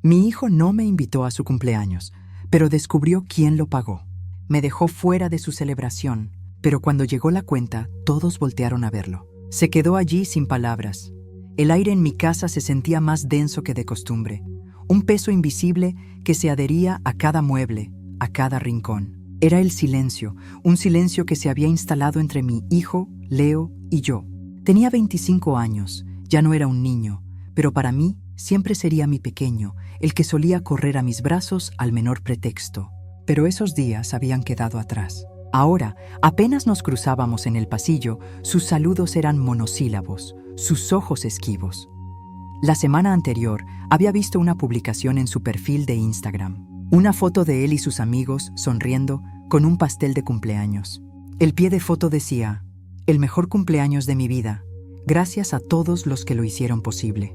Mi hijo no me invitó a su cumpleaños, pero descubrió quién lo pagó. Me dejó fuera de su celebración, pero cuando llegó la cuenta, todos voltearon a verlo. Se quedó allí sin palabras. El aire en mi casa se sentía más denso que de costumbre. Un peso invisible que se adhería a cada mueble, a cada rincón. Era el silencio, un silencio que se había instalado entre mi hijo, Leo, y yo. Tenía 25 años, ya no era un niño, pero para mí siempre sería mi pequeño, el que solía correr a mis brazos al menor pretexto. Pero esos días habían quedado atrás. Ahora, apenas nos cruzábamos en el pasillo, sus saludos eran monosílabos, sus ojos esquivos. La semana anterior había visto una publicación en su perfil de Instagram. Una foto de él y sus amigos sonriendo con un pastel de cumpleaños. El pie de foto decía: "El mejor cumpleaños de mi vida. Gracias a todos los que lo hicieron posible".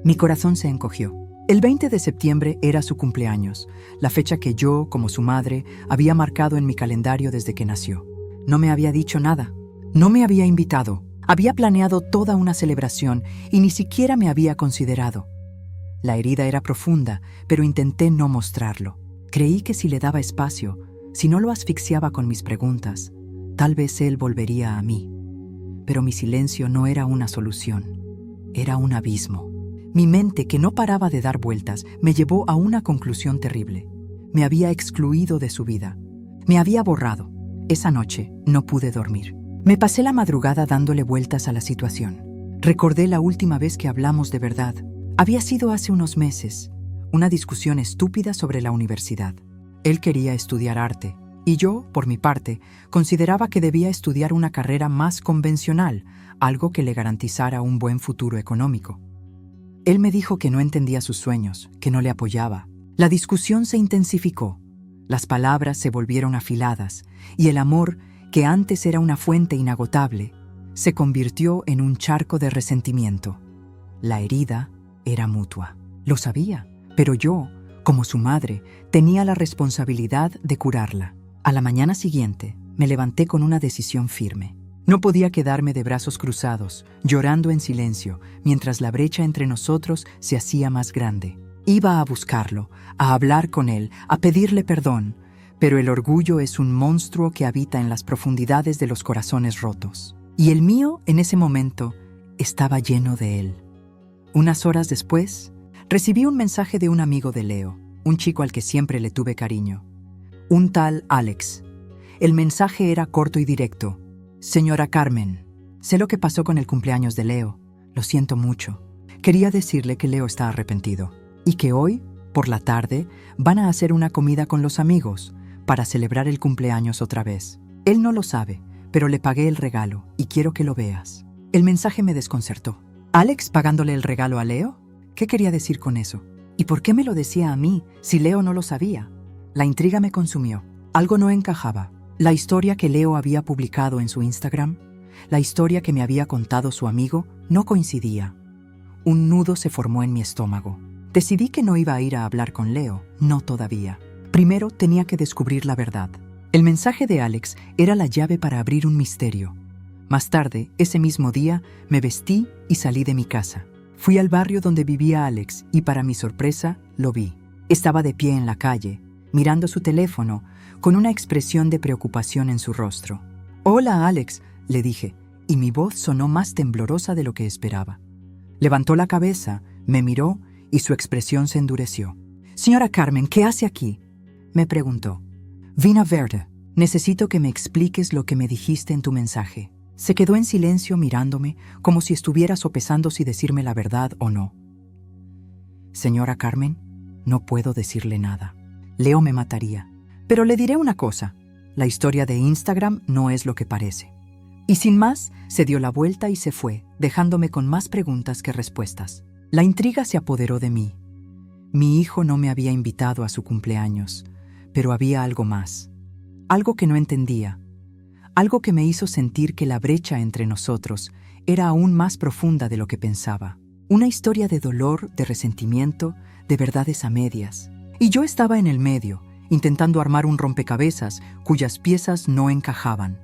Mi corazón se encogió. El 20 de septiembre era su cumpleaños, la fecha que yo, como su madre, había marcado en mi calendario desde que nació. No me había dicho nada. No me había invitado. Había planeado toda una celebración y ni siquiera me había considerado. La herida era profunda, pero intenté no mostrarlo. Creí que si le daba espacio, si no lo asfixiaba con mis preguntas, tal vez él volvería a mí. Pero mi silencio no era una solución, era un abismo. Mi mente, que no paraba de dar vueltas, me llevó a una conclusión terrible. Me había excluido de su vida. Me había borrado. Esa noche no pude dormir. Me pasé la madrugada dándole vueltas a la situación. Recordé la última vez que hablamos de verdad. Había sido hace unos meses, una discusión estúpida sobre la universidad. Él quería estudiar arte, y yo, por mi parte, consideraba que debía estudiar una carrera más convencional, algo que le garantizara un buen futuro económico. Él me dijo que no entendía sus sueños, que no le apoyaba. La discusión se intensificó, las palabras se volvieron afiladas, y el amor, que antes era una fuente inagotable, se convirtió en un charco de resentimiento. La herida era mutua. Lo sabía, pero yo, como su madre, tenía la responsabilidad de curarla. A la mañana siguiente, me levanté con una decisión firme. No podía quedarme de brazos cruzados, llorando en silencio, mientras la brecha entre nosotros se hacía más grande. Iba a buscarlo, a hablar con él, a pedirle perdón, pero el orgullo es un monstruo que habita en las profundidades de los corazones rotos. Y el mío, en ese momento, estaba lleno de él. Unas horas después, recibí un mensaje de un amigo de Leo, un chico al que siempre le tuve cariño. Un tal Alex. El mensaje era corto y directo. Señora Carmen, sé lo que pasó con el cumpleaños de Leo. Lo siento mucho. Quería decirle que Leo está arrepentido y que hoy, por la tarde, van a hacer una comida con los amigos para celebrar el cumpleaños otra vez. Él no lo sabe, pero le pagué el regalo y quiero que lo veas. El mensaje me desconcertó. ¿Alex pagándole el regalo a Leo? ¿Qué quería decir con eso? ¿Y por qué me lo decía a mí, si Leo no lo sabía? La intriga me consumió. Algo no encajaba. La historia que Leo había publicado en su Instagram, la historia que me había contado su amigo, no coincidía. Un nudo se formó en mi estómago. Decidí que no iba a ir a hablar con Leo, no todavía. Primero tenía que descubrir la verdad. El mensaje de Alex era la llave para abrir un misterio. Más tarde, ese mismo día, me vestí y salí de mi casa. Fui al barrio donde vivía Alex y, para mi sorpresa, lo vi. Estaba de pie en la calle, mirando su teléfono, con una expresión de preocupación en su rostro. «Hola, Alex», le dije, y mi voz sonó más temblorosa de lo que esperaba. Levantó la cabeza, me miró y su expresión se endureció. «Señora Carmen, ¿qué hace aquí?», me preguntó. «Vine a verte. Necesito que me expliques lo que me dijiste en tu mensaje». Se quedó en silencio mirándome, como si estuviera sopesando si decirme la verdad o no. «Señora Carmen, no puedo decirle nada. Leo me mataría. Pero le diré una cosa, la historia de Instagram no es lo que parece». Y sin más, se dio la vuelta y se fue, dejándome con más preguntas que respuestas. La intriga se apoderó de mí. Mi hijo no me había invitado a su cumpleaños, pero había algo más, algo que no entendía, algo que me hizo sentir que la brecha entre nosotros era aún más profunda de lo que pensaba. Una historia de dolor, de resentimiento, de verdades a medias. Y yo estaba en el medio, intentando armar un rompecabezas cuyas piezas no encajaban.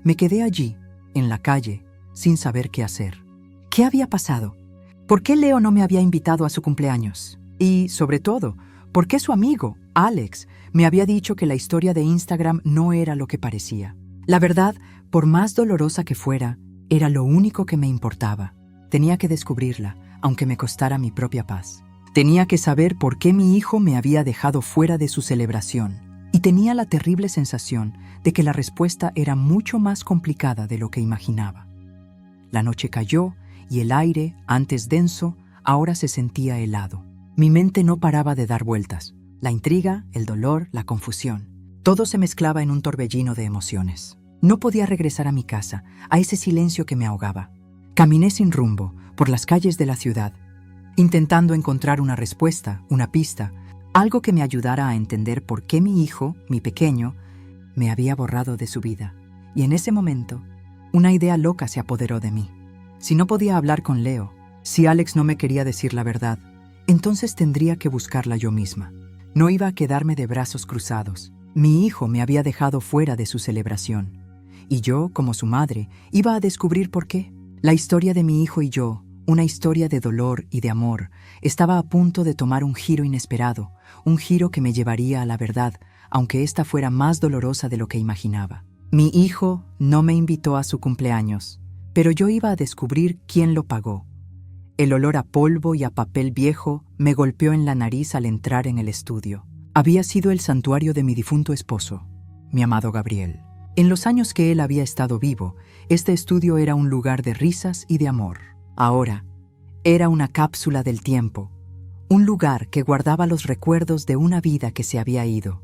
Me quedé allí, en la calle, sin saber qué hacer. ¿Qué había pasado? ¿Por qué Leo no me había invitado a su cumpleaños? Y, sobre todo, ¿por qué su amigo, Alex, me había dicho que la historia de Instagram no era lo que parecía? La verdad, por más dolorosa que fuera, era lo único que me importaba. Tenía que descubrirla, aunque me costara mi propia paz. Tenía que saber por qué mi hijo me había dejado fuera de su celebración. Y tenía la terrible sensación de que la respuesta era mucho más complicada de lo que imaginaba. La noche cayó y el aire, antes denso, ahora se sentía helado. Mi mente no paraba de dar vueltas. La intriga, el dolor, la confusión. Todo se mezclaba en un torbellino de emociones. No podía regresar a mi casa, a ese silencio que me ahogaba. Caminé sin rumbo por las calles de la ciudad, intentando encontrar una respuesta, una pista, algo que me ayudara a entender por qué mi hijo, mi pequeño, me había borrado de su vida. Y en ese momento, una idea loca se apoderó de mí. Si no podía hablar con Leo, si Alex no me quería decir la verdad, entonces tendría que buscarla yo misma. No iba a quedarme de brazos cruzados. Mi hijo me había dejado fuera de su celebración. Y yo, como su madre, iba a descubrir por qué. La historia de mi hijo y yo, una historia de dolor y de amor, estaba a punto de tomar un giro inesperado, un giro que me llevaría a la verdad, aunque ésta fuera más dolorosa de lo que imaginaba. Mi hijo no me invitó a su cumpleaños, pero yo iba a descubrir quién lo pagó. El olor a polvo y a papel viejo me golpeó en la nariz al entrar en el estudio. Había sido el santuario de mi difunto esposo, mi amado Gabriel. En los años que él había estado vivo, este estudio era un lugar de risas y de amor. Ahora, era una cápsula del tiempo, un lugar que guardaba los recuerdos de una vida que se había ido.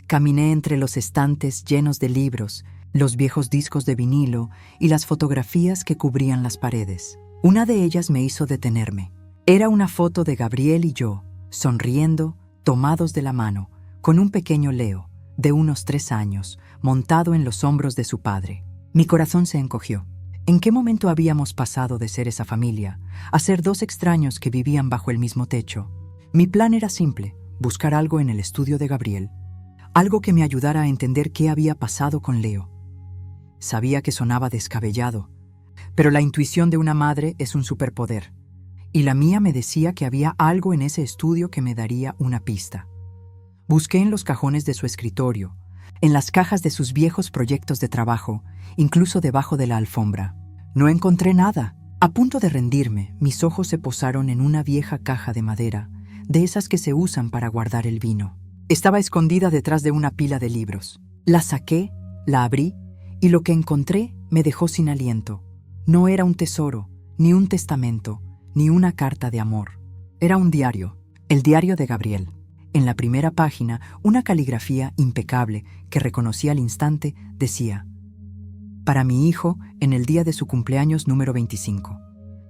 Caminé entre los estantes llenos de libros, los viejos discos de vinilo y las fotografías que cubrían las paredes. Una de ellas me hizo detenerme. Era una foto de Gabriel y yo, sonriendo, tomados de la mano, con un pequeño Leo, de unos 3 años, montado en los hombros de su padre. Mi corazón se encogió. ¿En qué momento habíamos pasado de ser esa familia a ser 2 extraños que vivían bajo el mismo techo? Mi plan era simple, buscar algo en el estudio de Gabriel, algo que me ayudara a entender qué había pasado con Leo. Sabía que sonaba descabellado, pero la intuición de una madre es un superpoder, y la mía me decía que había algo en ese estudio que me daría una pista. Busqué en los cajones de su escritorio, en las cajas de sus viejos proyectos de trabajo, incluso debajo de la alfombra. No encontré nada. A punto de rendirme, mis ojos se posaron en una vieja caja de madera, de esas que se usan para guardar el vino. Estaba escondida detrás de una pila de libros. La saqué, la abrí, y lo que encontré me dejó sin aliento. No era un tesoro, ni un testamento, ni una carta de amor. Era un diario, el diario de Gabriel. En la primera página, una caligrafía impecable que reconocí al instante decía: «Para mi hijo, en el día de su cumpleaños número 25».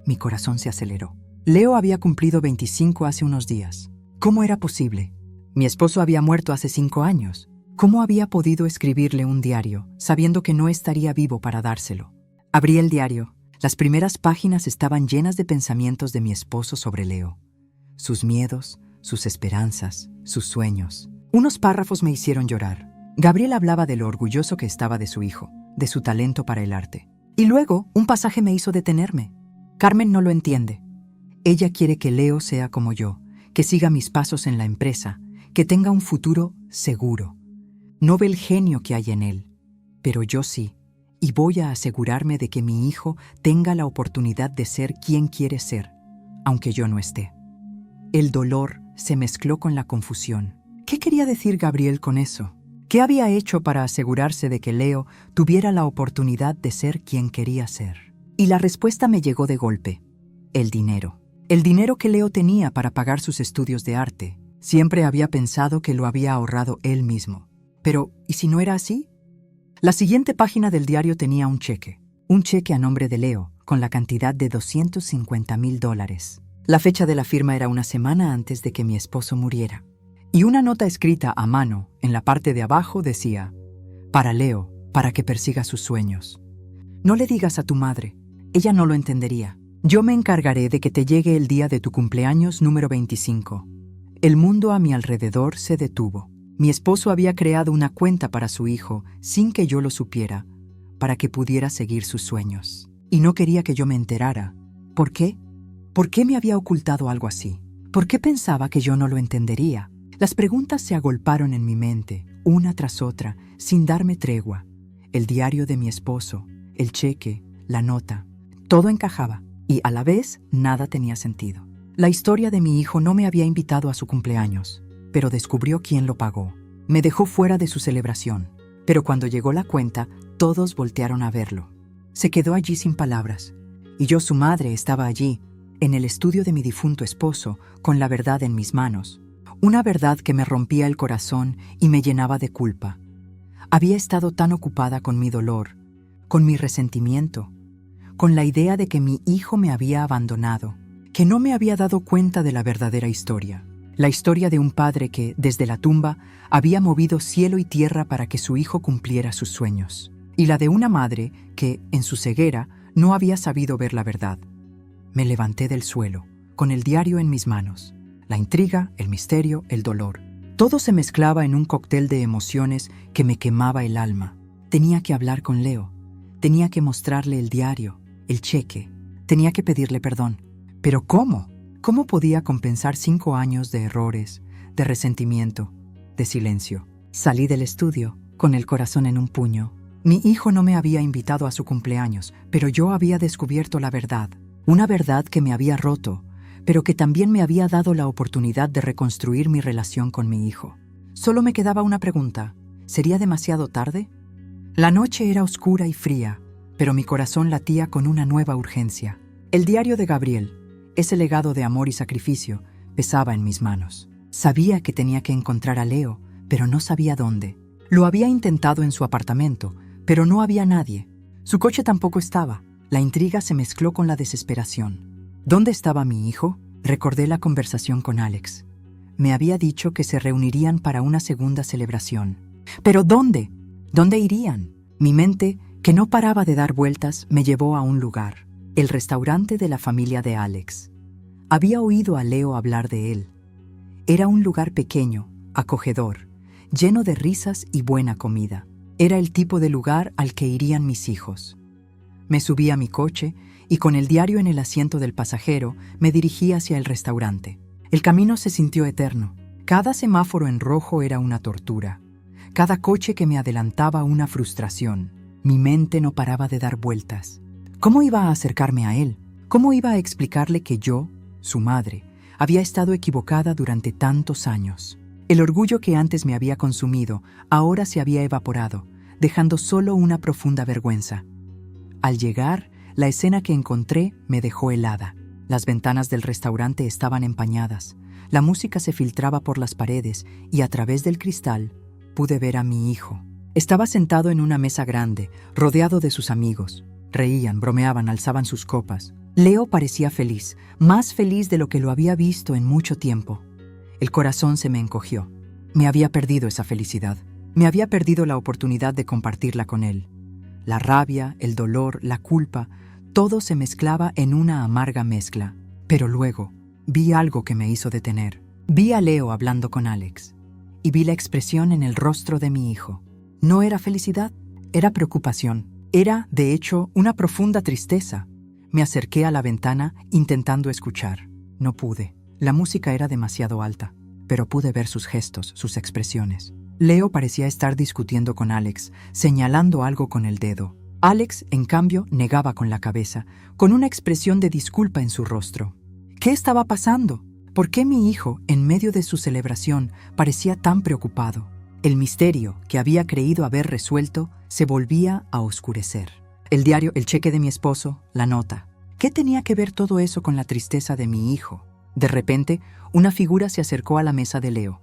Mi corazón se aceleró. Leo había cumplido 25 hace unos días. ¿Cómo era posible? Mi esposo había muerto hace 5 años. ¿Cómo había podido escribirle un diario, sabiendo que no estaría vivo para dárselo? Abrí el diario. Las primeras páginas estaban llenas de pensamientos de mi esposo sobre Leo. Sus miedos, sus esperanzas, sus sueños. Unos párrafos me hicieron llorar. Gabriel hablaba de lo orgulloso que estaba de su hijo, de su talento para el arte. Y luego, un pasaje me hizo detenerme. Carmen no lo entiende. Ella quiere que Leo sea como yo, que siga mis pasos en la empresa, que tenga un futuro seguro. No ve el genio que hay en él, pero yo sí, y voy a asegurarme de que mi hijo tenga la oportunidad de ser quien quiere ser, aunque yo no esté. El dolor se mezcló con la confusión. ¿Qué quería decir Gabriel con eso? ¿Qué había hecho para asegurarse de que Leo tuviera la oportunidad de ser quien quería ser? Y la respuesta me llegó de golpe. El dinero. El dinero que Leo tenía para pagar sus estudios de arte. Siempre había pensado que lo había ahorrado él mismo. Pero, ¿y si no era así? La siguiente página del diario tenía un cheque. Un cheque a nombre de Leo, con la cantidad de $250,000. La fecha de la firma era una semana antes de que mi esposo muriera. Y una nota escrita a mano, en la parte de abajo, decía: «Para Leo, para que persiga sus sueños. No le digas a tu madre, ella no lo entendería. Yo me encargaré de que te llegue el día de tu cumpleaños número 25». El mundo a mi alrededor se detuvo. Mi esposo había creado una cuenta para su hijo, sin que yo lo supiera, para que pudiera seguir sus sueños. Y no quería que yo me enterara. ¿Por qué? ¿Por qué me había ocultado algo así? ¿Por qué pensaba que yo no lo entendería? Las preguntas se agolparon en mi mente, una tras otra, sin darme tregua. El diario de mi esposo, el cheque, la nota, todo encajaba y a la vez nada tenía sentido. La historia de mi hijo no me había invitado a su cumpleaños, pero descubrió quién lo pagó. Me dejó fuera de su celebración, pero cuando llegó la cuenta, todos voltearon a verlo. Se quedó allí sin palabras, y yo, su madre, estaba allí, en el estudio de mi difunto esposo, con la verdad en mis manos. Una verdad que me rompía el corazón y me llenaba de culpa. Había estado tan ocupada con mi dolor, con mi resentimiento, con la idea de que mi hijo me había abandonado, que no me había dado cuenta de la verdadera historia. La historia de un padre que, desde la tumba, había movido cielo y tierra para que su hijo cumpliera sus sueños. Y la de una madre que, en su ceguera, no había sabido ver la verdad. Me levanté del suelo, con el diario en mis manos. La intriga, el misterio, el dolor. Todo se mezclaba en un cóctel de emociones que me quemaba el alma. Tenía que hablar con Leo. Tenía que mostrarle el diario, el cheque. Tenía que pedirle perdón. ¿Pero cómo? ¿Cómo podía compensar 5 años de errores, de resentimiento, de silencio? Salí del estudio, con el corazón en un puño. Mi hijo no me había invitado a su cumpleaños, pero yo había descubierto la verdad. Una verdad que me había roto, pero que también me había dado la oportunidad de reconstruir mi relación con mi hijo. Solo me quedaba una pregunta. ¿Sería demasiado tarde? La noche era oscura y fría, pero mi corazón latía con una nueva urgencia. El diario de Gabriel, ese legado de amor y sacrificio, pesaba en mis manos. Sabía que tenía que encontrar a Leo, pero no sabía dónde. Lo había intentado en su apartamento, pero no había nadie. Su coche tampoco estaba. La intriga se mezcló con la desesperación. ¿Dónde estaba mi hijo? Recordé la conversación con Alex. Me había dicho que se reunirían para una segunda celebración. ¿Pero dónde? ¿Dónde irían? Mi mente, que no paraba de dar vueltas, me llevó a un lugar. El restaurante de la familia de Alex. Había oído a Leo hablar de él. Era un lugar pequeño, acogedor, lleno de risas y buena comida. Era el tipo de lugar al que irían mis hijos. Me subí a mi coche y con el diario en el asiento del pasajero me dirigí hacia el restaurante. El camino se sintió eterno. Cada semáforo en rojo era una tortura. Cada coche que me adelantaba una frustración. Mi mente no paraba de dar vueltas. ¿Cómo iba a acercarme a él? ¿Cómo iba a explicarle que yo, su madre, había estado equivocada durante tantos años? El orgullo que antes me había consumido ahora se había evaporado, dejando solo una profunda vergüenza. Al llegar, la escena que encontré me dejó helada. Las ventanas del restaurante estaban empañadas, la música se filtraba por las paredes y a través del cristal pude ver a mi hijo. Estaba sentado en una mesa grande, rodeado de sus amigos. Reían, bromeaban, alzaban sus copas. Leo parecía feliz, más feliz de lo que lo había visto en mucho tiempo. El corazón se me encogió. Me había perdido esa felicidad. Me había perdido la oportunidad de compartirla con él. La rabia, el dolor, la culpa, todo se mezclaba en una amarga mezcla. Pero luego, vi algo que me hizo detener. Vi a Leo hablando con Alex. Y vi la expresión en el rostro de mi hijo. No era felicidad, era preocupación. Era, de hecho, una profunda tristeza. Me acerqué a la ventana intentando escuchar. No pude. La música era demasiado alta, pero pude ver sus gestos, sus expresiones. Leo parecía estar discutiendo con Alex, señalando algo con el dedo. Alex, en cambio, negaba con la cabeza, con una expresión de disculpa en su rostro. ¿Qué estaba pasando? ¿Por qué mi hijo, en medio de su celebración, parecía tan preocupado? El misterio que había creído haber resuelto se volvía a oscurecer. El diario, el cheque de mi esposo, la nota. ¿Qué tenía que ver todo eso con la tristeza de mi hijo? De repente, una figura se acercó a la mesa de Leo.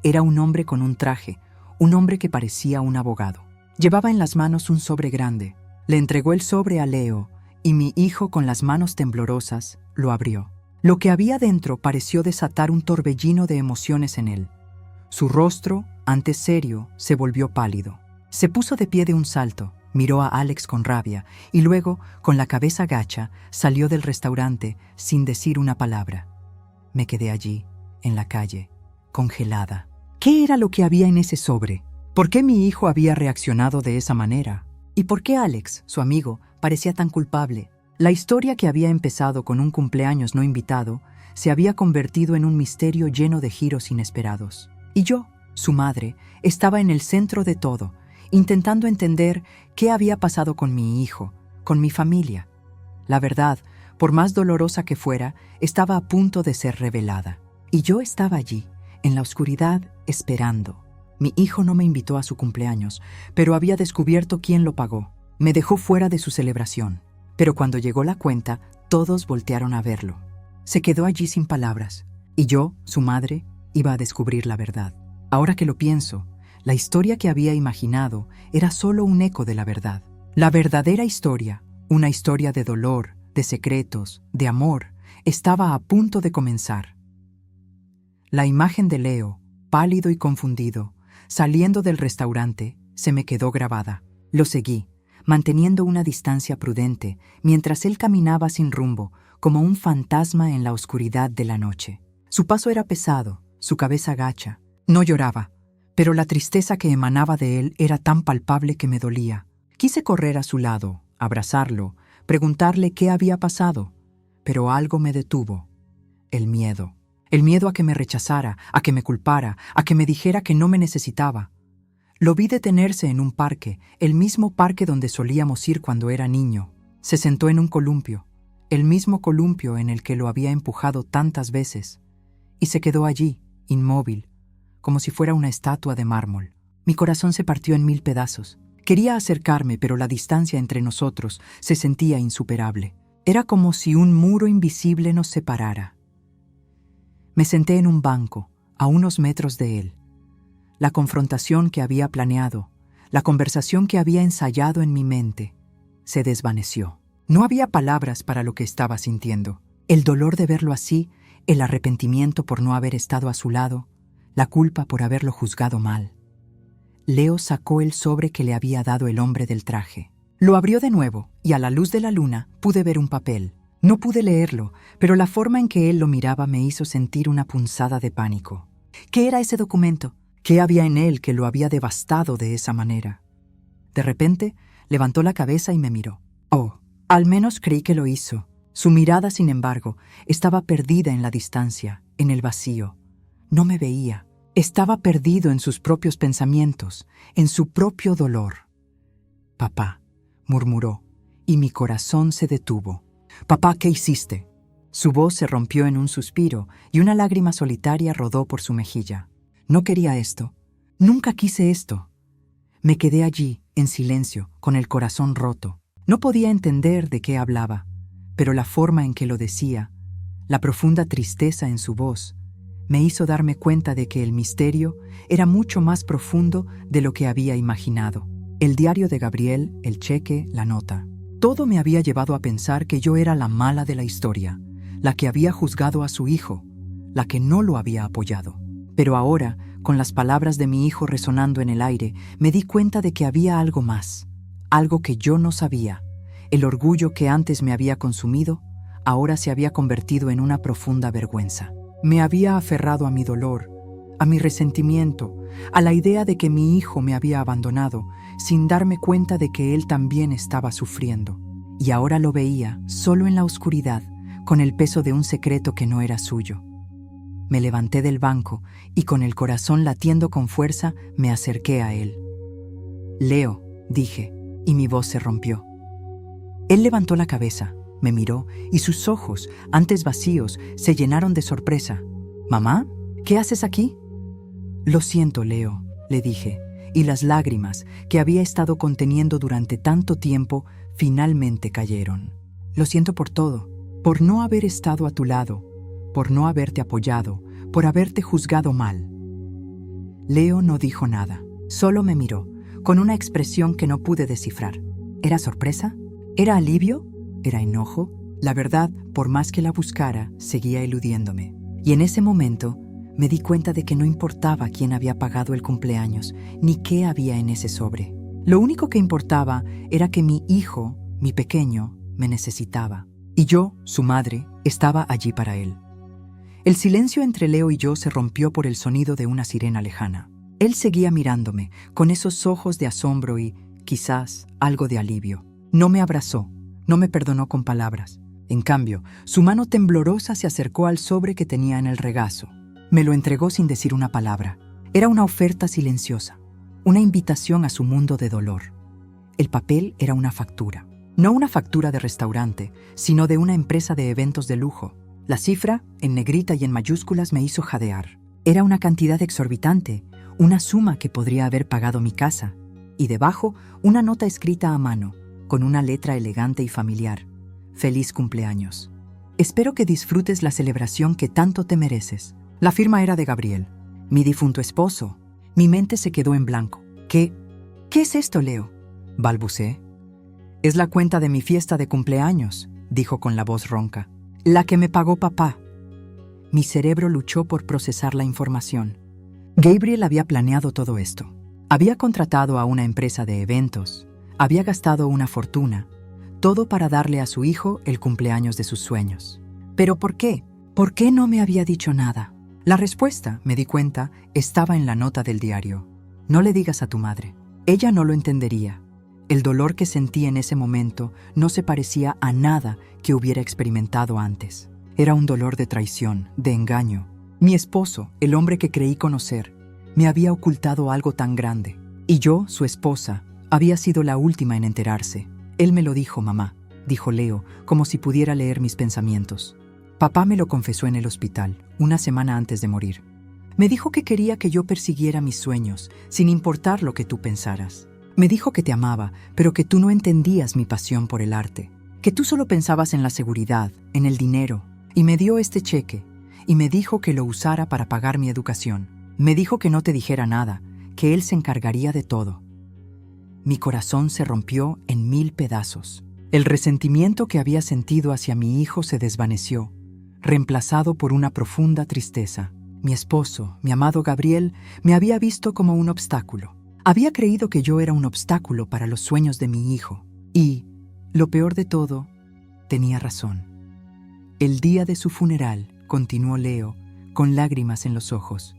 Era un hombre con un traje, un hombre que parecía un abogado. Llevaba en las manos un sobre grande. Le entregó el sobre a Leo y mi hijo, con las manos temblorosas, lo abrió. Lo que había dentro pareció desatar un torbellino de emociones en él. Su rostro, antes serio, se volvió pálido. Se puso de pie de un salto, miró a Alex con rabia y luego, con la cabeza gacha, salió del restaurante sin decir una palabra. Me quedé allí, en la calle, congelada. ¿Qué era lo que había en ese sobre? ¿Por qué mi hijo había reaccionado de esa manera? ¿Y por qué Alex, su amigo, parecía tan culpable? La historia, que había empezado con un cumpleaños no invitado, se había convertido en un misterio lleno de giros inesperados. Y yo, su madre, estaba en el centro de todo, intentando entender qué había pasado con mi hijo, con mi familia. La verdad, por más dolorosa que fuera, estaba a punto de ser revelada. Y yo estaba allí, en la oscuridad, esperando. Mi hijo no me invitó a su cumpleaños, pero había descubierto quién lo pagó. Me dejó fuera de su celebración. Pero cuando llegó la cuenta, todos voltearon a verlo. Se quedó allí sin palabras. Y yo, su madre, iba a descubrir la verdad. Ahora que lo pienso, la historia que había imaginado era solo un eco de la verdad. La verdadera historia, una historia de dolor, de secretos, de amor, estaba a punto de comenzar. La imagen de Leo, pálido y confundido, saliendo del restaurante, se me quedó grabada. Lo seguí, manteniendo una distancia prudente, mientras él caminaba sin rumbo, como un fantasma en la oscuridad de la noche. Su paso era pesado, su cabeza gacha. No lloraba, pero la tristeza que emanaba de él era tan palpable que me dolía. Quise correr a su lado, abrazarlo, preguntarle qué había pasado, pero algo me detuvo. El miedo. El miedo a que me rechazara, a que me culpara, a que me dijera que no me necesitaba. Lo vi detenerse en un parque, el mismo parque donde solíamos ir cuando era niño. Se sentó en un columpio, el mismo columpio en el que lo había empujado tantas veces, y se quedó allí, inmóvil, como si fuera una estatua de mármol. Mi corazón se partió en 1000 pedazos. Quería acercarme, pero la distancia entre nosotros se sentía insuperable. Era como si un muro invisible nos separara. Me senté en un banco, a unos metros de él. La confrontación que había planeado, la conversación que había ensayado en mi mente, se desvaneció. No había palabras para lo que estaba sintiendo. El dolor de verlo así, el arrepentimiento por no haber estado a su lado, la culpa por haberlo juzgado mal. Leo sacó el sobre que le había dado el hombre del traje. Lo abrió de nuevo y a la luz de la luna pude ver un papel. No pude leerlo, pero la forma en que él lo miraba me hizo sentir una punzada de pánico. ¿Qué era ese documento? ¿Qué había en él que lo había devastado de esa manera? De repente, levantó la cabeza y me miró. Oh, al menos creí que lo hizo. Su mirada, sin embargo, estaba perdida en la distancia, en el vacío. No me veía. Estaba perdido en sus propios pensamientos, en su propio dolor. «Papá», murmuró, y mi corazón se detuvo. «Papá, ¿qué hiciste?» Su voz se rompió en un suspiro y una lágrima solitaria rodó por su mejilla. No quería esto. Nunca quise esto. Me quedé allí, en silencio, con el corazón roto. No podía entender de qué hablaba, pero la forma en que lo decía, la profunda tristeza en su voz, me hizo darme cuenta de que el misterio era mucho más profundo de lo que había imaginado. El diario de Gabriel, el cheque, la nota. Todo me había llevado a pensar que yo era la mala de la historia, la que había juzgado a su hijo, la que no lo había apoyado. Pero ahora, con las palabras de mi hijo resonando en el aire, me di cuenta de que había algo más, algo que yo no sabía. El orgullo que antes me había consumido, ahora se había convertido en una profunda vergüenza. Me había aferrado a mi dolor, a mi resentimiento, a la idea de que mi hijo me había abandonado, sin darme cuenta de que él también estaba sufriendo. Y ahora lo veía, solo en la oscuridad, con el peso de un secreto que no era suyo. Me levanté del banco y con el corazón latiendo con fuerza me acerqué a él. «Leo», dije, y mi voz se rompió. Él levantó la cabeza, me miró y sus ojos, antes vacíos, se llenaron de sorpresa. «¿Mamá? ¿Qué haces aquí?» «Lo siento, Leo», le dije, y las lágrimas que había estado conteniendo durante tanto tiempo finalmente cayeron. «Lo siento por todo, por no haber estado a tu lado, por no haberte apoyado, por haberte juzgado mal». Leo no dijo nada, solo me miró, con una expresión que no pude descifrar. ¿Era sorpresa? ¿Era alivio? ¿Era enojo? La verdad, por más que la buscara, seguía eludiéndome. Y en ese momento me di cuenta de que no importaba quién había pagado el cumpleaños, ni qué había en ese sobre. Lo único que importaba era que mi hijo, mi pequeño, me necesitaba. Y yo, su madre, estaba allí para él. El silencio entre Leo y yo se rompió por el sonido de una sirena lejana. Él seguía mirándome, con esos ojos de asombro y, quizás, algo de alivio. No me abrazó, no me perdonó con palabras, En cambio, su mano temblorosa se acercó al sobre que tenía en el regazo. Me lo entregó sin decir una palabra. Era una oferta silenciosa, una invitación a su mundo de dolor. El papel era una factura. No una factura de restaurante, sino de una empresa de eventos de lujo. La cifra, en negrita y en mayúsculas, me hizo jadear. Era una cantidad exorbitante, una suma que podría haber pagado mi casa. Y debajo, una nota escrita a mano, con una letra elegante y familiar. Feliz cumpleaños. Espero que disfrutes la celebración que tanto te mereces. La firma era de Gabriel, mi difunto esposo. Mi mente se quedó en blanco. ¿Qué es esto, Leo?, balbuceé. Es la cuenta de mi fiesta de cumpleaños, dijo con la voz ronca. La que me pagó papá. Mi cerebro luchó por procesar la información. Gabriel había planeado todo esto. Había contratado a una empresa de eventos. Había gastado una fortuna. Todo para darle a su hijo el cumpleaños de sus sueños. ¿Pero por qué? ¿Por qué no me había dicho nada? La respuesta, me di cuenta, estaba en la nota del diario. No le digas a tu madre. Ella no lo entendería. El dolor que sentí en ese momento no se parecía a nada que hubiera experimentado antes. Era un dolor de traición, de engaño. Mi esposo, el hombre que creí conocer, me había ocultado algo tan grande. Y yo, su esposa, había sido la última en enterarse. Él me lo dijo, mamá, dijo Leo, como si pudiera leer mis pensamientos. Papá me lo confesó en el hospital, una semana antes de morir. Me dijo que quería que yo persiguiera mis sueños, sin importar lo que tú pensaras. Me dijo que te amaba, pero que tú no entendías mi pasión por el arte, que tú solo pensabas en la seguridad, en el dinero, y me dio este cheque, y me dijo que lo usara para pagar mi educación. Me dijo que no te dijera nada, que él se encargaría de todo. Mi corazón se rompió en 1000 pedazos. El resentimiento que había sentido hacia mi hijo se desvaneció, reemplazado por una profunda tristeza. Mi esposo, mi amado Gabriel, me había visto como un obstáculo. Había creído que yo era un obstáculo para los sueños de mi hijo. Y, lo peor de todo, tenía razón. El día de su funeral, continuó Leo, con lágrimas en los ojos,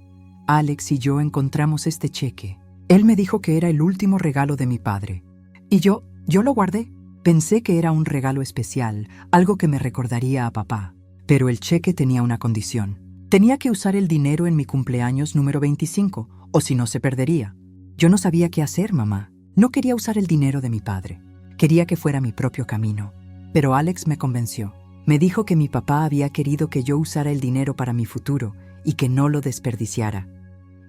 Alex y yo encontramos este cheque. Él me dijo que era el último regalo de mi padre. Y yo lo guardé. Pensé que era un regalo especial, algo que me recordaría a papá. Pero el cheque tenía una condición. Tenía que usar el dinero en mi cumpleaños número 25, o si no se perdería. Yo no sabía qué hacer, mamá. No quería usar el dinero de mi padre. Quería que fuera mi propio camino. Pero Alex me convenció. Me dijo que mi papá había querido que yo usara el dinero para mi futuro y que no lo desperdiciara.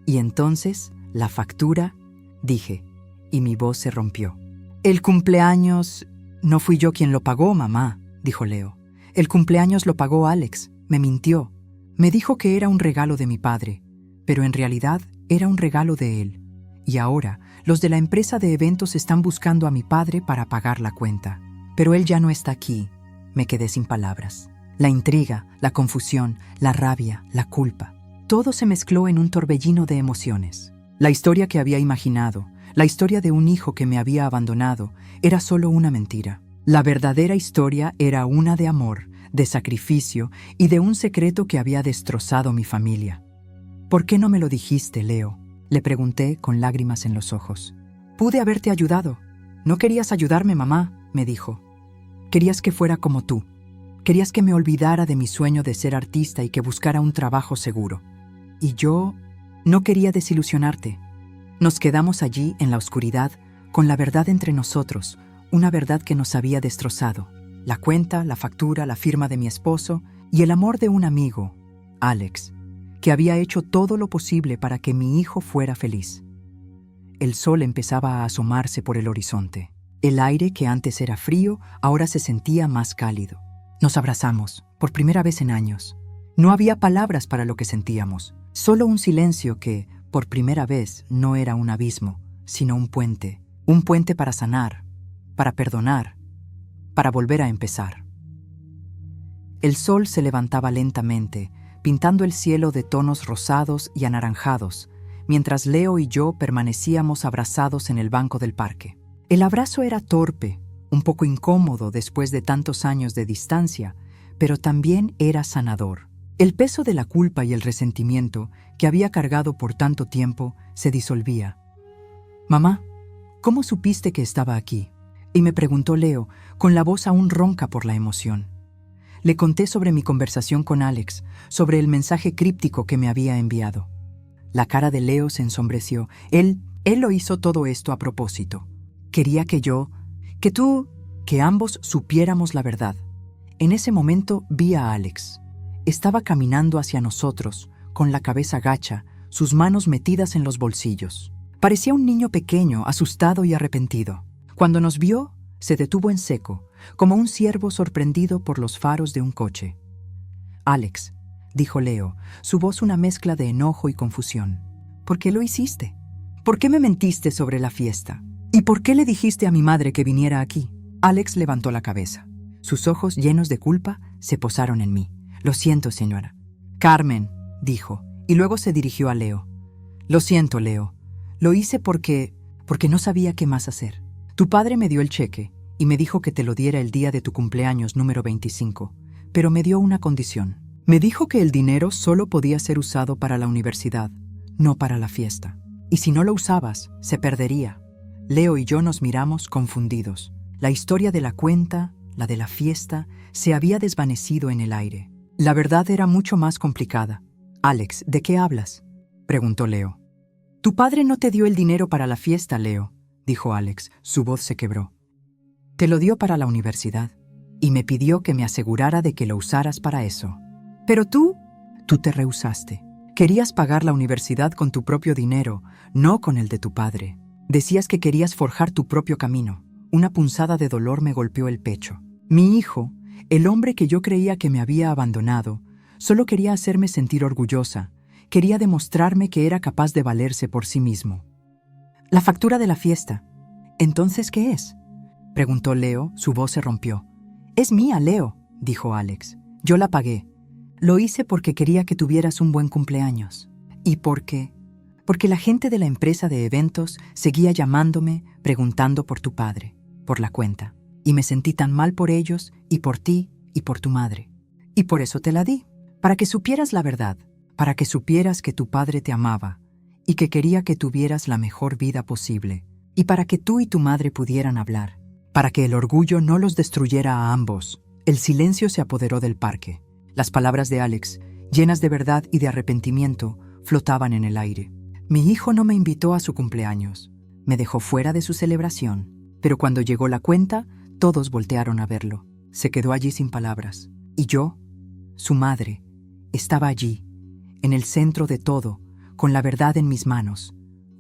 Y entonces, la factura, dije, y mi voz se rompió. El cumpleaños... No fui yo quien lo pagó, mamá, dijo Leo. El cumpleaños lo pagó Alex. Me mintió. Me dijo que era un regalo de mi padre, pero en realidad era un regalo de él. Y ahora, los de la empresa de eventos están buscando a mi padre para pagar la cuenta. Pero él ya no está aquí. Me quedé sin palabras. La intriga, la confusión, la rabia, la culpa. Todo se mezcló en un torbellino de emociones. La historia que había imaginado, la historia de un hijo que me había abandonado, era solo una mentira. La verdadera historia era una de amor, de sacrificio y de un secreto que había destrozado mi familia. ¿Por qué no me lo dijiste, Leo?, le pregunté con lágrimas en los ojos. Pude haberte ayudado. No querías ayudarme, mamá, me dijo. Querías que fuera como tú. Querías que me olvidara de mi sueño de ser artista y que buscara un trabajo seguro. Y yo no quería desilusionarte. Nos quedamos allí en la oscuridad, con la verdad entre nosotros, una verdad que nos había destrozado. La cuenta, la factura, la firma de mi esposo y el amor de un amigo, Alex, que había hecho todo lo posible para que mi hijo fuera feliz. El sol empezaba a asomarse por el horizonte. El aire, que antes era frío, ahora se sentía más cálido. Nos abrazamos, por primera vez en años. No había palabras para lo que sentíamos, solo un silencio que, por primera vez, no era un abismo, sino un puente para sanar, para perdonar, para volver a empezar. El sol se levantaba lentamente, pintando el cielo de tonos rosados y anaranjados, mientras Leo y yo permanecíamos abrazados en el banco del parque. El abrazo era torpe, un poco incómodo después de tantos años de distancia, pero también era sanador. El peso de la culpa y el resentimiento que había cargado por tanto tiempo se disolvía. «Mamá, ¿cómo supiste que estaba aquí?», y me preguntó Leo, con la voz aún ronca por la emoción. Le conté sobre mi conversación con Alex, sobre el mensaje críptico que me había enviado. La cara de Leo se ensombreció. Él lo hizo todo esto a propósito. Quería que que ambos supiéramos la verdad. En ese momento vi a Alex. Estaba caminando hacia nosotros, con la cabeza gacha, sus manos metidas en los bolsillos. Parecía un niño pequeño, asustado y arrepentido. Cuando nos vio, se detuvo en seco, como un ciervo sorprendido por los faros de un coche. «Alex», dijo Leo, su voz una mezcla de enojo y confusión. «¿Por qué lo hiciste? ¿Por qué me mentiste sobre la fiesta? ¿Y por qué le dijiste a mi madre que viniera aquí?» Alex levantó la cabeza. Sus ojos, llenos de culpa, se posaron en mí. «Lo siento, señora». «Carmen», dijo, y luego se dirigió a Leo. «Lo siento, Leo. Lo hice porque no sabía qué más hacer. Tu padre me dio el cheque y me dijo que te lo diera el día de tu cumpleaños número 25, pero me dio una condición. Me dijo que el dinero solo podía ser usado para la universidad, no para la fiesta. Y si no lo usabas, se perdería». Leo y yo nos miramos confundidos. La historia de la cuenta, la de la fiesta, se había desvanecido en el aire. La verdad era mucho más complicada. «Alex, ¿de qué hablas?», preguntó Leo. «Tu padre no te dio el dinero para la fiesta, Leo», dijo Alex. Su voz se quebró. «Te lo dio para la universidad y me pidió que me asegurara de que lo usaras para eso. Pero tú te rehusaste. Querías pagar la universidad con tu propio dinero, no con el de tu padre. Decías que querías forjar tu propio camino». Una punzada de dolor me golpeó el pecho. Mi hijo, el hombre que yo creía que me había abandonado, solo quería hacerme sentir orgullosa. Quería demostrarme que era capaz de valerse por sí mismo. «La factura de la fiesta. ¿Entonces qué es?», preguntó Leo. Su voz se rompió. «Es mía, Leo», dijo Alex. «Yo la pagué. Lo hice porque quería que tuvieras un buen cumpleaños. Y porque la gente de la empresa de eventos seguía llamándome, preguntando por tu padre, por la cuenta. Y me sentí tan mal por ellos, y por ti, y por tu madre. Y por eso te la di, para que supieras la verdad, para que supieras que tu padre te amaba, y que quería que tuvieras la mejor vida posible, y para que tú y tu madre pudieran hablar, para que el orgullo no los destruyera a ambos». El silencio se apoderó del parque. Las palabras de Alex, llenas de verdad y de arrepentimiento, flotaban en el aire. «Mi hijo no me invitó a su cumpleaños. Me dejó fuera de su celebración. Pero cuando llegó la cuenta, todos voltearon a verlo. Se quedó allí sin palabras. Y yo, su madre, estaba allí, en el centro de todo, con la verdad en mis manos.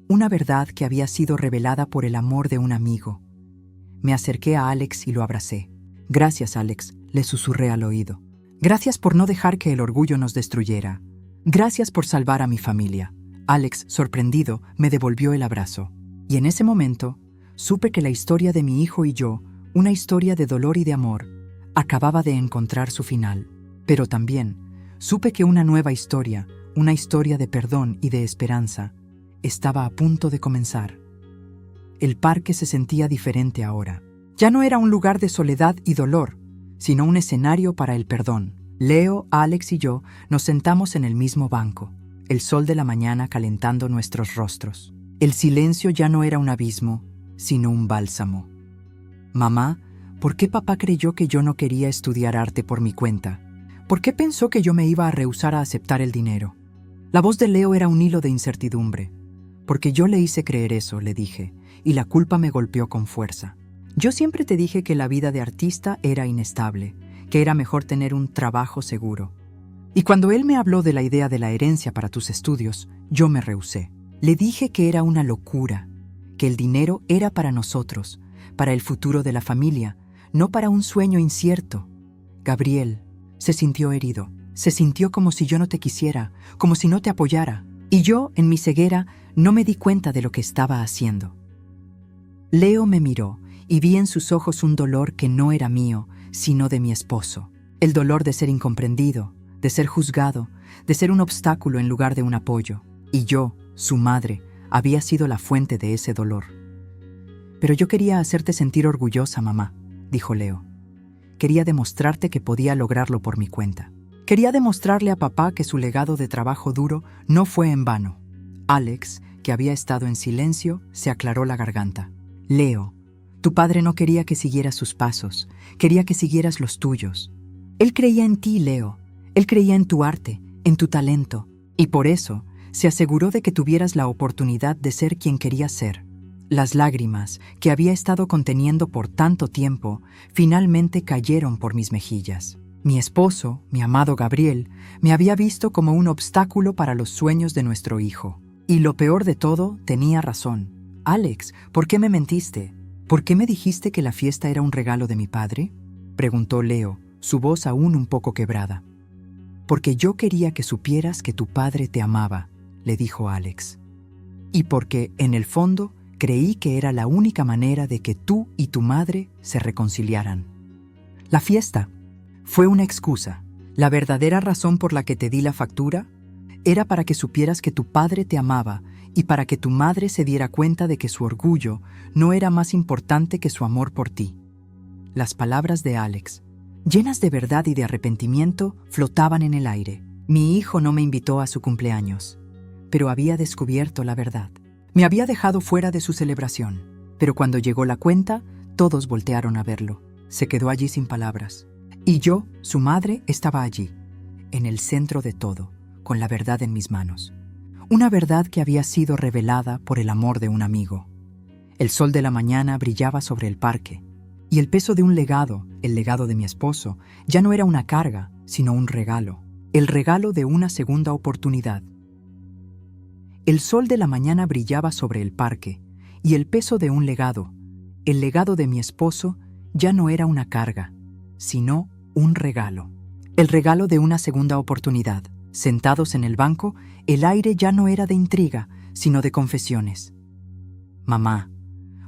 Una verdad que había sido revelada por el amor de un amigo. Me acerqué a Alex y lo abracé. «Gracias, Alex», le susurré al oído. «Gracias por no dejar que el orgullo nos destruyera. Gracias por salvar a mi familia». Alex, sorprendido, me devolvió el abrazo. Y en ese momento, supe que la historia de mi hijo y yo, una historia de dolor y de amor, acababa de encontrar su final. Pero también supe que una nueva historia, una historia de perdón y de esperanza, estaba a punto de comenzar. El parque se sentía diferente ahora. Ya no era un lugar de soledad y dolor, sino un escenario para el perdón. Leo, Alex y yo nos sentamos en el mismo banco, el sol de la mañana calentando nuestros rostros. El silencio ya no era un abismo, sino un bálsamo. «Mamá, ¿por qué papá creyó que yo no quería estudiar arte por mi cuenta? ¿Por qué pensó que yo me iba a rehusar a aceptar el dinero?» La voz de Leo era un hilo de incertidumbre. «Porque yo le hice creer eso», le dije, y la culpa me golpeó con fuerza. «Yo siempre te dije que la vida de artista era inestable, que era mejor tener un trabajo seguro. Y cuando él me habló de la idea de la herencia para tus estudios, yo me rehusé. Le dije que era una locura, que el dinero era para nosotros, para el futuro de la familia, no para un sueño incierto». Gabriel se sintió herido. Se sintió como si yo no te quisiera, como si no te apoyara. Y yo, en mi ceguera, no me di cuenta de lo que estaba haciendo. Leo me miró y vi en sus ojos un dolor que no era mío, sino de mi esposo. El dolor de ser incomprendido, de ser juzgado, de ser un obstáculo en lugar de un apoyo. Y yo, su madre, había sido la fuente de ese dolor. «Pero yo quería hacerte sentir orgullosa, mamá», dijo Leo. «Quería demostrarte que podía lograrlo por mi cuenta. Quería demostrarle a papá que su legado de trabajo duro no fue en vano». Alex, que había estado en silencio, se aclaró la garganta. «Leo, tu padre no quería que siguieras sus pasos, quería que siguieras los tuyos. Él creía en ti, Leo. Él creía en tu arte, en tu talento, y por eso se aseguró de que tuvieras la oportunidad de ser quien querías ser. Las lágrimas que había estado conteniendo por tanto tiempo finalmente cayeron por mis mejillas. Mi esposo, mi amado Gabriel, me había visto como un obstáculo para los sueños de nuestro hijo. Y lo peor de todo, tenía razón. Alex, ¿por qué me mentiste? ¿Por qué me dijiste que la fiesta era un regalo de mi padre? Preguntó Leo, su voz aún un poco quebrada. Porque yo quería que supieras que tu padre te amaba, le dijo Alex. Y porque, en el fondo, creí que era la única manera de que tú y tu madre se reconciliaran. La fiesta fue una excusa. La verdadera razón por la que te di la factura era para que supieras que tu padre te amaba y para que tu madre se diera cuenta de que su orgullo no era más importante que su amor por ti. Las palabras de Alex, llenas de verdad y de arrepentimiento, flotaban en el aire. Mi hijo no me invitó a su cumpleaños, pero había descubierto la verdad. Me había dejado fuera de su celebración, pero cuando llegó la cuenta, todos voltearon a verlo. Se quedó allí sin palabras. Y yo, su madre, estaba allí, en el centro de todo, con la verdad en mis manos. Una verdad que había sido revelada por el amor de un amigo. El sol de la mañana brillaba sobre el parque, y el peso de un legado, el legado de mi esposo, ya no era una carga, sino un regalo. El regalo de una segunda oportunidad. El sol de la mañana brillaba sobre el parque, y el peso de un legado, el legado de mi esposo, ya no era una carga, sino un regalo. El regalo de una segunda oportunidad. Sentados en el banco, el aire ya no era de intriga, sino de confesiones. Mamá,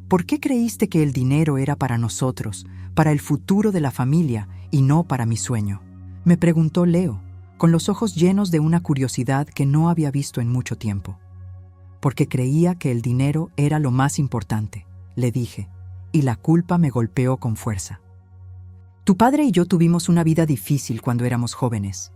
¿por qué creíste que el dinero era para nosotros, para el futuro de la familia y no para mi sueño? Me preguntó Leo, con los ojos llenos de una curiosidad que no había visto en mucho tiempo. Porque creía que el dinero era lo más importante, le dije, y la culpa me golpeó con fuerza. Tu padre y yo tuvimos una vida difícil cuando éramos jóvenes.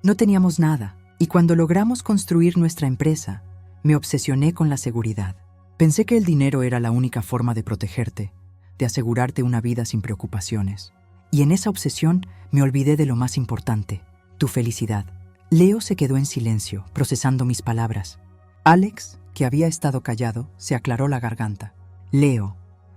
No teníamos nada, y cuando logramos construir nuestra empresa, me obsesioné con la seguridad. Pensé que el dinero era la única forma de protegerte, de asegurarte una vida sin preocupaciones. Y en esa obsesión me olvidé de lo más importante, tu felicidad. Leo se quedó en silencio, procesando mis palabras. Alex, que había estado callado, se aclaró la garganta. Leo,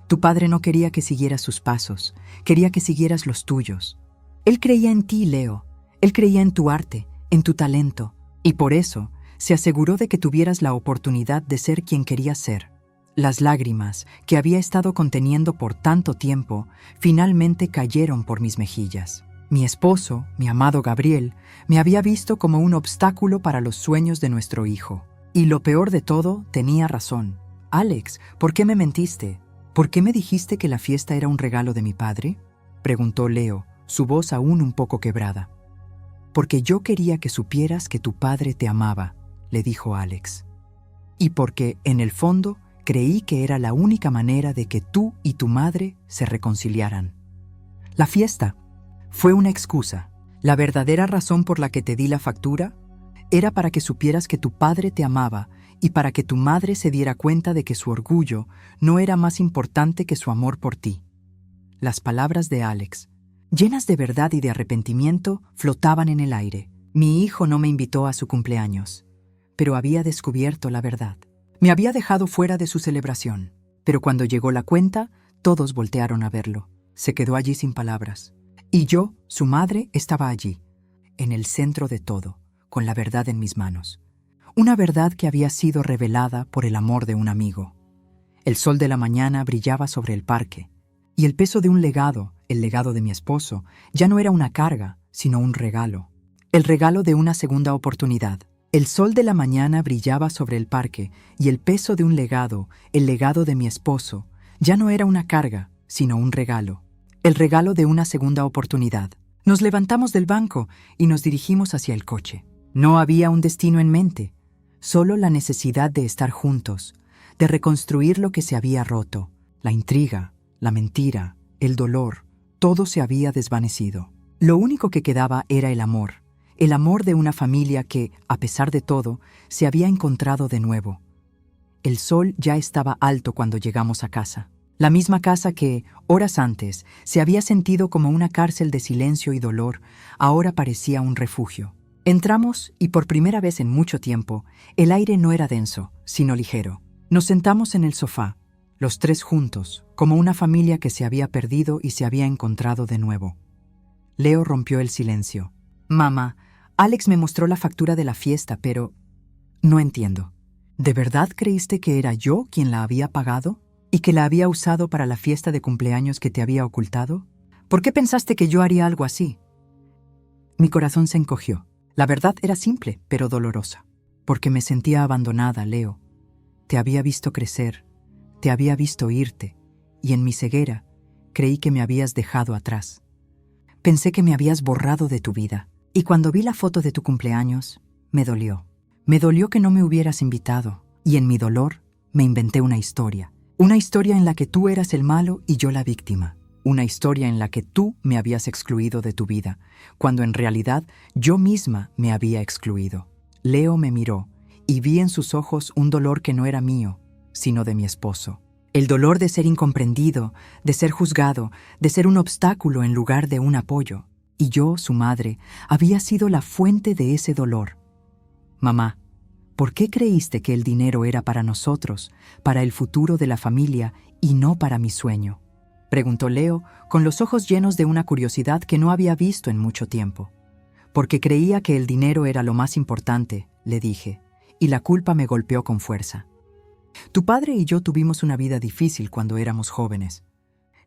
tu padre no quería que siguieras sus pasos, quería que siguieras los tuyos. Él creía en ti, Leo. Él creía en tu arte, en tu talento, y por eso se aseguró de que tuvieras la oportunidad de ser quien querías ser. Las lágrimas que había estado conteniendo por tanto tiempo finalmente cayeron por mis mejillas. Mi esposo, mi amado Gabriel, me había visto como un obstáculo para los sueños de nuestro hijo. Y lo peor de todo, tenía razón. Alex, ¿por qué me mentiste? ¿Por qué me dijiste que la fiesta era un regalo de mi padre? Preguntó Leo, su voz aún un poco quebrada. Porque yo quería que supieras que tu padre te amaba, le dijo Alex. Y porque, en el fondo, creí que era la única manera de que tú y tu madre se reconciliaran. La fiesta fue una excusa. La verdadera razón por la que te di la factura era para que supieras que tu padre te amaba y para que tu madre se diera cuenta de que su orgullo no era más importante que su amor por ti. Las palabras de Alex, llenas de verdad y de arrepentimiento, flotaban en el aire. Mi hijo no me invitó a su cumpleaños, pero había descubierto la verdad. Me había dejado fuera de su celebración, pero cuando llegó la cuenta, todos voltearon a verlo. Se quedó allí sin palabras. Y yo, su madre, estaba allí, en el centro de todo, con la verdad en mis manos. Una verdad que había sido revelada por el amor de un amigo. El sol de la mañana brillaba sobre el parque, y el peso de un legado, el legado de mi esposo, ya no era una carga, sino un regalo. El regalo de una segunda oportunidad. El sol de la mañana brillaba sobre el parque, y el peso de un legado, el legado de mi esposo, ya no era una carga, sino un regalo. El regalo de una segunda oportunidad. Nos levantamos del banco y nos dirigimos hacia el coche. No había un destino en mente, solo la necesidad de estar juntos, de reconstruir lo que se había roto. La intriga, la mentira, el dolor, todo se había desvanecido. Lo único que quedaba era el amor de una familia que, a pesar de todo, se había encontrado de nuevo. El sol ya estaba alto cuando llegamos a casa. La misma casa que, horas antes, se había sentido como una cárcel de silencio y dolor, ahora parecía un refugio. Entramos y por primera vez en mucho tiempo, el aire no era denso, sino ligero. Nos sentamos en el sofá, los tres juntos, como una familia que se había perdido y se había encontrado de nuevo. Leo rompió el silencio. Mamá, Alex me mostró la factura de la fiesta, pero... No entiendo. ¿De verdad creíste que era yo quien la había pagado? ¿Y que la había usado para la fiesta de cumpleaños que te había ocultado? ¿Por qué pensaste que yo haría algo así? Mi corazón se encogió. La verdad era simple, pero dolorosa. Porque me sentía abandonada, Leo. Te había visto crecer, te había visto irte, y en mi ceguera creí que me habías dejado atrás. Pensé que me habías borrado de tu vida, y cuando vi la foto de tu cumpleaños, me dolió. Me dolió que no me hubieras invitado, y en mi dolor me inventé una historia. Una historia en la que tú eras el malo y yo la víctima. Una historia en la que tú me habías excluido de tu vida, cuando en realidad yo misma me había excluido. Leo me miró y vi en sus ojos un dolor que no era mío, sino de mi esposo. El dolor de ser incomprendido, de ser juzgado, de ser un obstáculo en lugar de un apoyo. Y yo, su madre, había sido la fuente de ese dolor. Mamá, ¿por qué creíste que el dinero era para nosotros, para el futuro de la familia y no para mi sueño? Preguntó Leo, con los ojos llenos de una curiosidad que no había visto en mucho tiempo. Porque creía que el dinero era lo más importante, le dije, y la culpa me golpeó con fuerza. Tu padre y yo tuvimos una vida difícil cuando éramos jóvenes.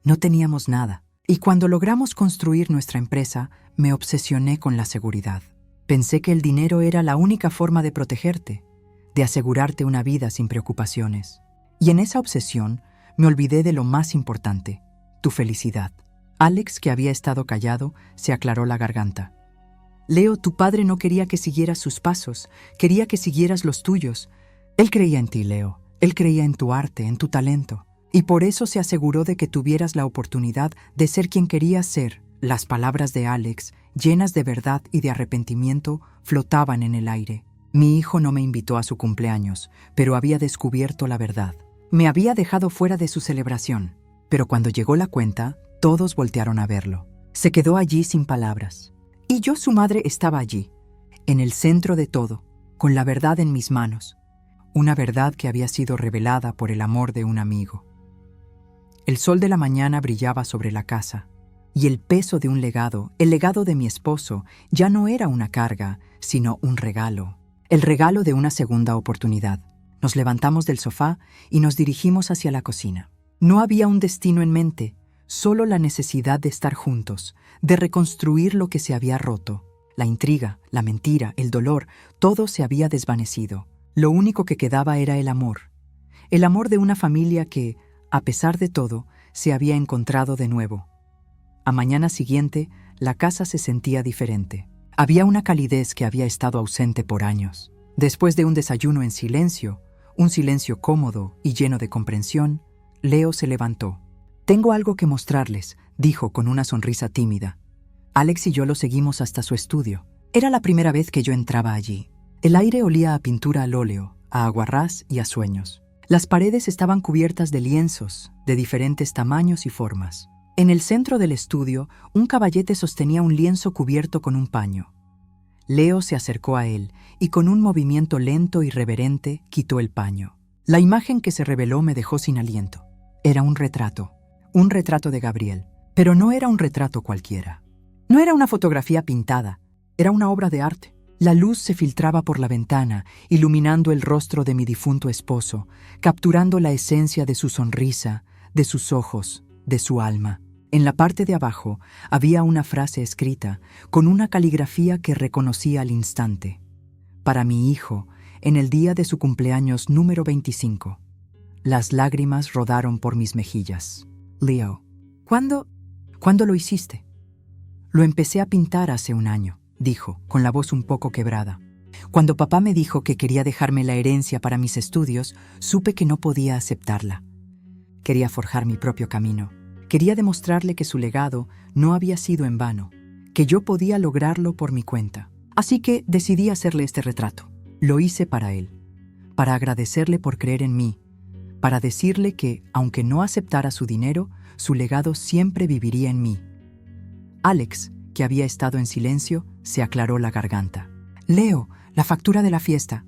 No teníamos nada, y cuando logramos construir nuestra empresa, me obsesioné con la seguridad. Pensé que el dinero era la única forma de protegerte, de asegurarte una vida sin preocupaciones. Y en esa obsesión me olvidé de lo más importante, tu felicidad. Alex, que había estado callado, se aclaró la garganta. Leo, tu padre no quería que siguieras sus pasos, quería que siguieras los tuyos. Él creía en ti, Leo. Él creía en tu arte, en tu talento. Y por eso se aseguró de que tuvieras la oportunidad de ser quien querías ser. Las palabras de Alex, llenas de verdad y de arrepentimiento, flotaban en el aire. Mi hijo no me invitó a su cumpleaños, pero había descubierto la verdad. Me había dejado fuera de su celebración, pero cuando llegó la cuenta, todos voltearon a verlo. Se quedó allí sin palabras. Y yo, su madre, estaba allí, en el centro de todo, con la verdad en mis manos. Una verdad que había sido revelada por el amor de un amigo. El sol de la mañana brillaba sobre la casa, y el peso de un legado, el legado de mi esposo, ya no era una carga, sino un regalo. El regalo de una segunda oportunidad. Nos levantamos del sofá y nos dirigimos hacia la cocina. No había un destino en mente, solo la necesidad de estar juntos, de reconstruir lo que se había roto. La intriga, la mentira, el dolor, todo se había desvanecido. Lo único que quedaba era el amor de una familia que, a pesar de todo, se había encontrado de nuevo. A mañana siguiente, la casa se sentía diferente. Había una calidez que había estado ausente por años. Después de un desayuno en silencio, un silencio cómodo y lleno de comprensión, Leo se levantó. «Tengo algo que mostrarles», dijo con una sonrisa tímida. Alex y yo lo seguimos hasta su estudio. Era la primera vez que yo entraba allí. El aire olía a pintura al óleo, a aguarrás y a sueños. Las paredes estaban cubiertas de lienzos, de diferentes tamaños y formas. En el centro del estudio, un caballete sostenía un lienzo cubierto con un paño. Leo se acercó a él y con un movimiento lento y reverente quitó el paño. La imagen que se reveló me dejó sin aliento. Era un retrato de Gabriel, pero no era un retrato cualquiera. No era una fotografía pintada, era una obra de arte. La luz se filtraba por la ventana, iluminando el rostro de mi difunto esposo, capturando la esencia de su sonrisa, de sus ojos, de su alma. En la parte de abajo había una frase escrita, con una caligrafía que reconocí al instante. Para mi hijo, en el día de su cumpleaños número 25. Las lágrimas rodaron por mis mejillas. Leo, ¿cuándo lo hiciste? Lo empecé a pintar hace un año, dijo, con la voz un poco quebrada. Cuando papá me dijo que quería dejarme la herencia para mis estudios, supe que no podía aceptarla. Quería forjar mi propio camino. Quería demostrarle que su legado no había sido en vano, que yo podía lograrlo por mi cuenta. Así que decidí hacerle este retrato. Lo hice para él, para agradecerle por creer en mí, para decirle que, aunque no aceptara su dinero, su legado siempre viviría en mí. Alex, que había estado en silencio, se aclaró la garganta. Leo, la factura de la fiesta.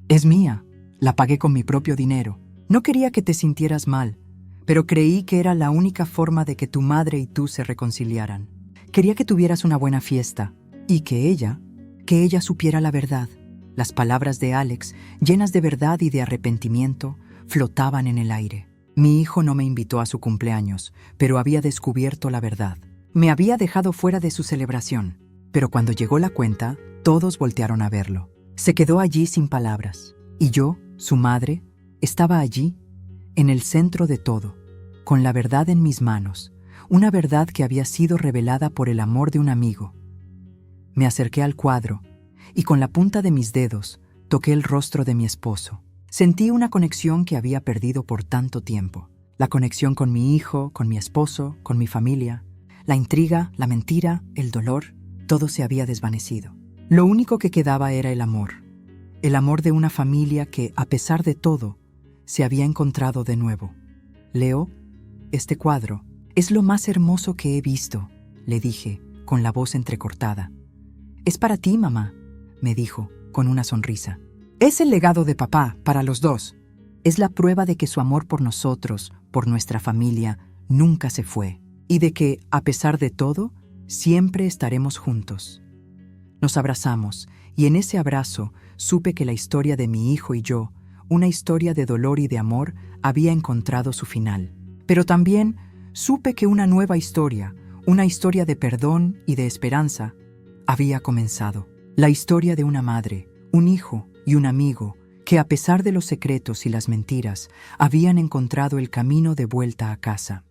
Es mía. La pagué con mi propio dinero. No quería que te sintieras mal, pero creí que era la única forma de que tu madre y tú se reconciliaran. Quería que tuvieras una buena fiesta y que ella supiera la verdad. Las palabras de Alex, llenas de verdad y de arrepentimiento, flotaban en el aire. Mi hijo no me invitó a su cumpleaños, pero había descubierto la verdad. Me había dejado fuera de su celebración, pero cuando llegó la cuenta, todos voltearon a verlo. Se quedó allí sin palabras, y yo, su madre, estaba allí, en el centro de todo, con la verdad en mis manos, una verdad que había sido revelada por el amor de un amigo. Me acerqué al cuadro, y con la punta de mis dedos toqué el rostro de mi esposo. Sentí una conexión que había perdido por tanto tiempo. La conexión con mi hijo, con mi esposo, con mi familia. La intriga, la mentira, el dolor, todo se había desvanecido. Lo único que quedaba era el amor de una familia que, a pesar de todo, se había encontrado de nuevo. Leo, este cuadro es lo más hermoso que he visto, le dije, con la voz entrecortada. Es para ti, mamá, me dijo, con una sonrisa. Es el legado de papá, para los dos. Es la prueba de que su amor por nosotros, por nuestra familia, nunca se fue, y de que, a pesar de todo, siempre estaremos juntos. Nos abrazamos, y en ese abrazo supe que la historia de mi hijo y yo, una historia de dolor y de amor, había encontrado su final. Pero también supe que una nueva historia, una historia de perdón y de esperanza, había comenzado. La historia de una madre, un hijo y un amigo que, a pesar de los secretos y las mentiras, habían encontrado el camino de vuelta a casa.